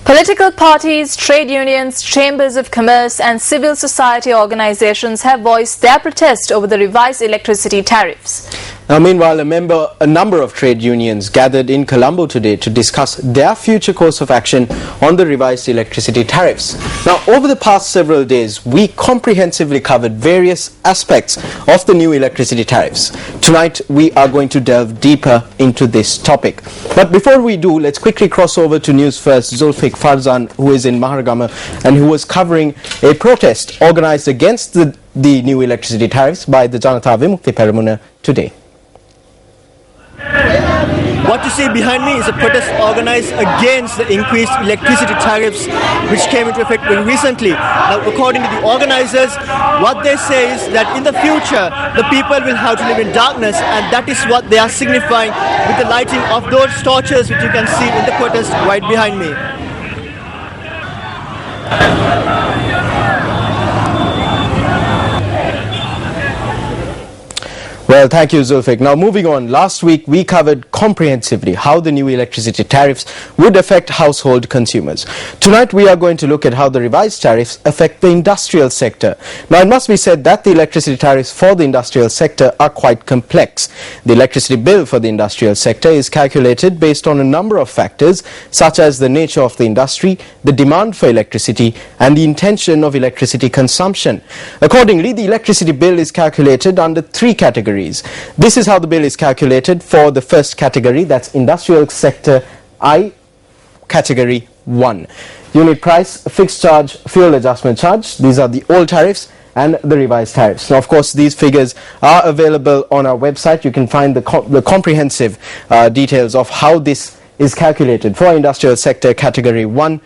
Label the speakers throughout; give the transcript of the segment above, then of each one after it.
Speaker 1: Political parties, trade unions, chambers of commerce and civil society organizations have voiced their protest over the revised electricity tariffs.
Speaker 2: Now, meanwhile, a number of trade unions gathered in Colombo today to discuss their future course of action on the revised electricity tariffs. Now, over the past several days, we comprehensively covered various aspects of the new electricity tariffs. Tonight, we are going to delve deeper into this topic. But before we do, let's quickly cross over to News First Zulfiq Farzan, who is in Maharagama and who was covering a protest organized against the new electricity tariffs by the Janata Vimukti Peramuna today.
Speaker 3: What you see behind me is a protest organized against the increased electricity tariffs which came into effect very recently. Now, according to the organizers, what they say is that in the future the people will have to live in darkness, and that is what they are signifying with the lighting of those torches which you can see in the protest right behind me.
Speaker 2: Well, thank you, Zulfiq. Now, moving on, last week we covered comprehensively how the new electricity tariffs would affect household consumers. Tonight we are going to look at how the revised tariffs affect the industrial sector. Now, it must be said that the electricity tariffs for the industrial sector are quite complex. The electricity bill for the industrial sector is calculated based on a number of factors such as the nature of the industry, the demand for electricity and the intention of electricity consumption. Accordingly, the electricity bill is calculated under three categories. This is how the bill is calculated for the first category, that's industrial sector I, category 1. Unit price, fixed charge, fuel adjustment charge. These are the old tariffs and the revised tariffs. Now, of course, these figures are available on our website. You can find the comprehensive details of how this is calculated for industrial sector category 1.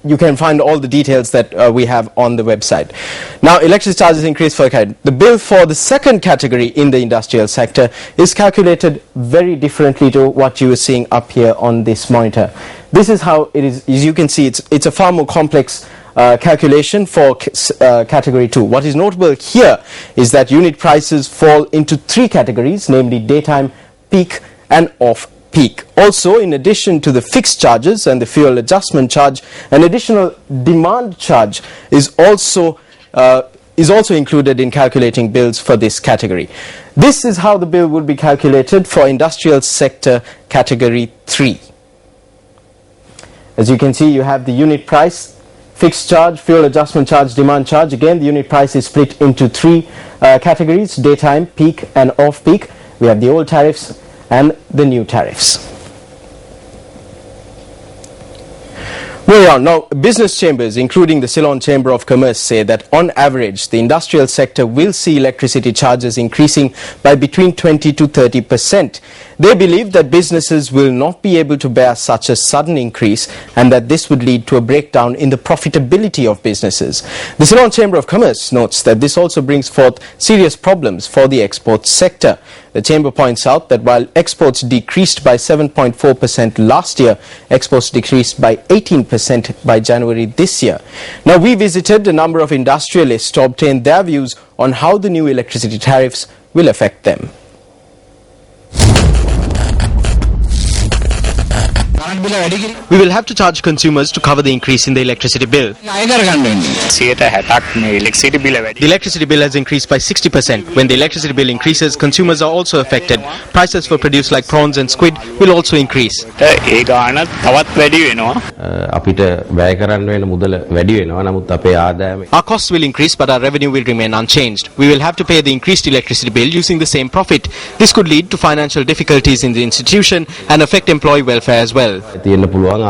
Speaker 2: You can find all the details that we have on the website. Now, electricity charges increased for the bill for the second category in the industrial sector is calculated very differently to what you are seeing up here on this monitor. This is how it is. As you can see, it's a far more complex calculation for category 2. What is notable here is that unit prices fall into three categories, namely daytime, peak and off peak. Also, in addition to the fixed charges and the fuel adjustment charge, an additional demand charge is also included in calculating bills for this category. This is how the bill would be calculated for industrial sector category 3. As you can see, you have the unit price, fixed charge, fuel adjustment charge, demand charge. Again, the unit price is split into three categories: daytime, peak and off peak. We have the old tariffs and the new tariffs. Moving on, now business chambers, including the Ceylon Chamber of Commerce, say that on average the industrial sector will see electricity charges increasing by between 20 to 30%. They believe that businesses will not be able to bear such a sudden increase and that this would lead to a breakdown in the profitability of businesses. The Ceylon Chamber of Commerce notes that this also brings forth serious problems for the export sector. The chamber points out that while exports decreased by 7.4% last year, exports decreased by 18% by January this year. Now, we visited a number of industrialists to obtain their views on how the new electricity tariffs will affect them. We will have to charge consumers to cover the increase in the electricity bill. The electricity bill has increased by 60%. When the electricity bill increases, consumers are also affected. Prices for produce like prawns and squid will also increase.
Speaker 4: Our
Speaker 2: costs will increase, but our revenue will remain unchanged. We will have to pay the increased electricity bill using the same profit. This could lead to financial difficulties in the institution and affect employee welfare as well. We will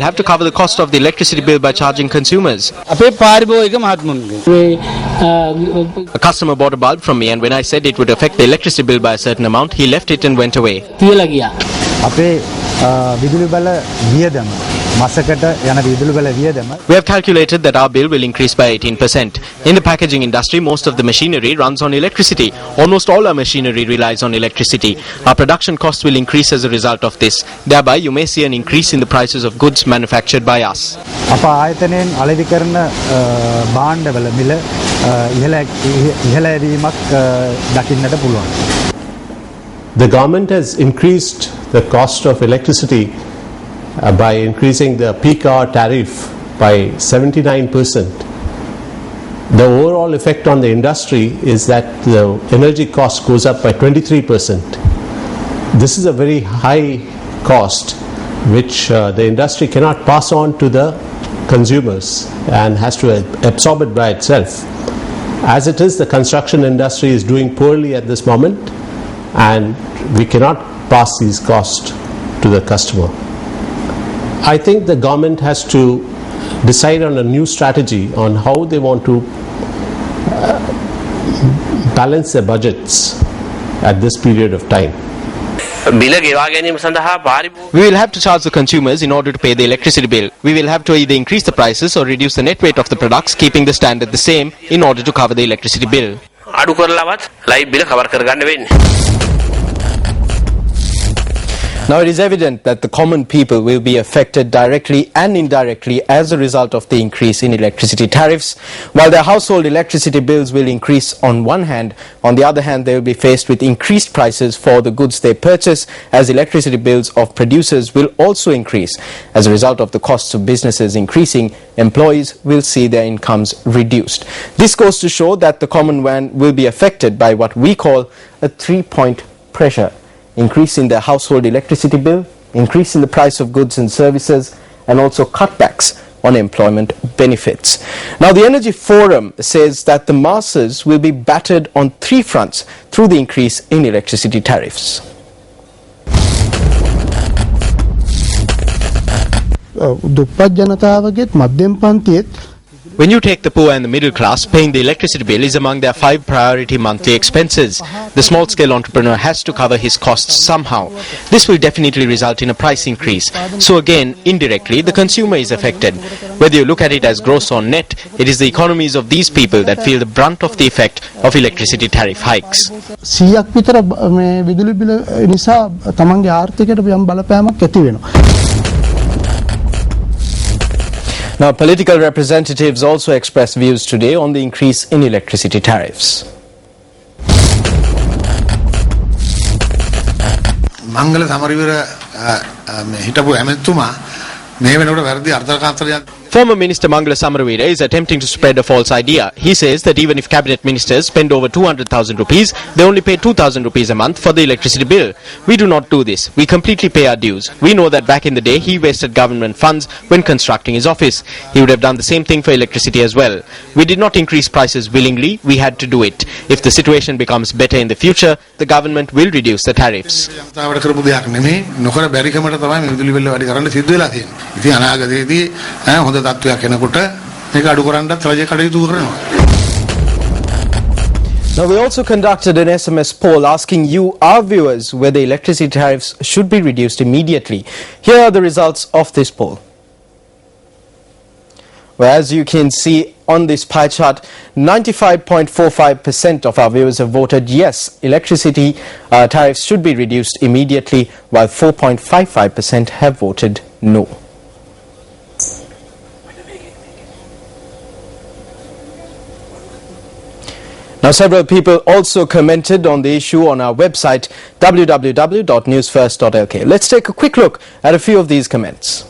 Speaker 2: have to cover the cost of the electricity bill by charging consumers. A customer bought a bulb from me, and when I said it would affect the electricity bill by a certain amount, he left it and went away. We have calculated that our bill will increase by 18%. In the packaging industry, most of the machinery runs on electricity. Almost all our machinery relies on electricity. Our production costs will increase as a result of this. Thereby, you may see an increase in the prices of goods manufactured by us.
Speaker 4: The government has increased the cost of electricity by increasing the peak hour tariff by 79%. The overall effect on the industry is that the energy cost goes up by 23%. This is a very high cost which the industry cannot pass on to the consumers and has to absorb it by itself. As it is, the construction industry is doing poorly at this moment, and we cannot pass these costs to the customer. I think the government has to decide on a new strategy on how they want to balance their budgets at this period of time.
Speaker 2: We will have to charge the consumers in order to pay the electricity bill. We will have to either increase the prices or reduce the net weight of the products, keeping the standard the same in order to cover the electricity bill. Now it is evident that the common people will be affected directly and indirectly as a result of the increase in electricity tariffs. While their household electricity bills will increase on one hand, on the other hand they will be faced with increased prices for the goods they purchase, as electricity bills of producers will also increase. As a result of the costs of businesses increasing, employees will see their incomes reduced. This goes to show that the common man will be affected by what we call a 3-point pressure: increase in their household electricity bill, increase in the price of goods and services, and also cutbacks on employment benefits. Now, the Energy Forum says that the masses will be battered on 3 fronts through the increase in electricity tariffs. When you take the poor and the middle class, paying the electricity bill is among their 5 priority monthly expenses. The small-scale entrepreneur has to cover his costs somehow. This will definitely result in a price increase. So again, indirectly, the consumer is affected. Whether you look at it as gross or net, it is the economies of these people that feel the brunt of the effect of electricity tariff hikes. Now, political representatives also expressed views today on the increase in electricity tariffs.
Speaker 5: Mangala Samaraweera හිටපු ඇමතුමා මේ වෙනකොට වැරදි අර්ථකථනයක්.
Speaker 2: Former Minister Mangala Samaravira is attempting to spread a false idea. He says that even if cabinet ministers spend over 200,000 rupees, they only pay 2,000 rupees a month for the electricity bill. We do not do this. We completely pay our dues. We know that back in the day he wasted government funds when constructing his office. He would have done the same thing for electricity as well. We did not increase prices willingly. We had to do it. If the situation becomes better in the future, the government will reduce the tariffs.
Speaker 5: Now,
Speaker 2: we also conducted an SMS poll asking you, our viewers, whether electricity tariffs should be reduced immediately. Here are the results of this poll. Well, as you can see on this pie chart, 95.45% of our viewers have voted yes, electricity tariffs should be reduced immediately, while 4.55% have voted no. Now, several people also commented on the issue on our website www.newsfirst.lk. Let's take a quick look at a few of these comments.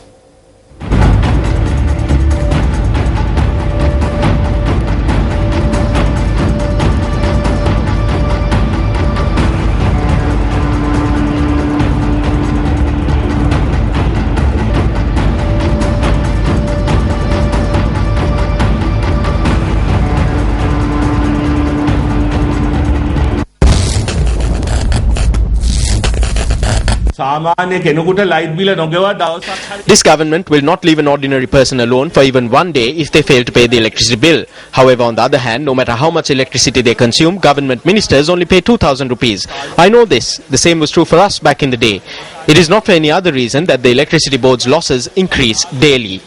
Speaker 2: This government will not leave an ordinary person alone for even one day if they fail to pay the electricity bill. However, on the other hand, no matter how much electricity they consume, government ministers only pay 2,000 rupees. I know this. The same was true for us back in the day. It is not for any other reason that the electricity board's losses increase daily.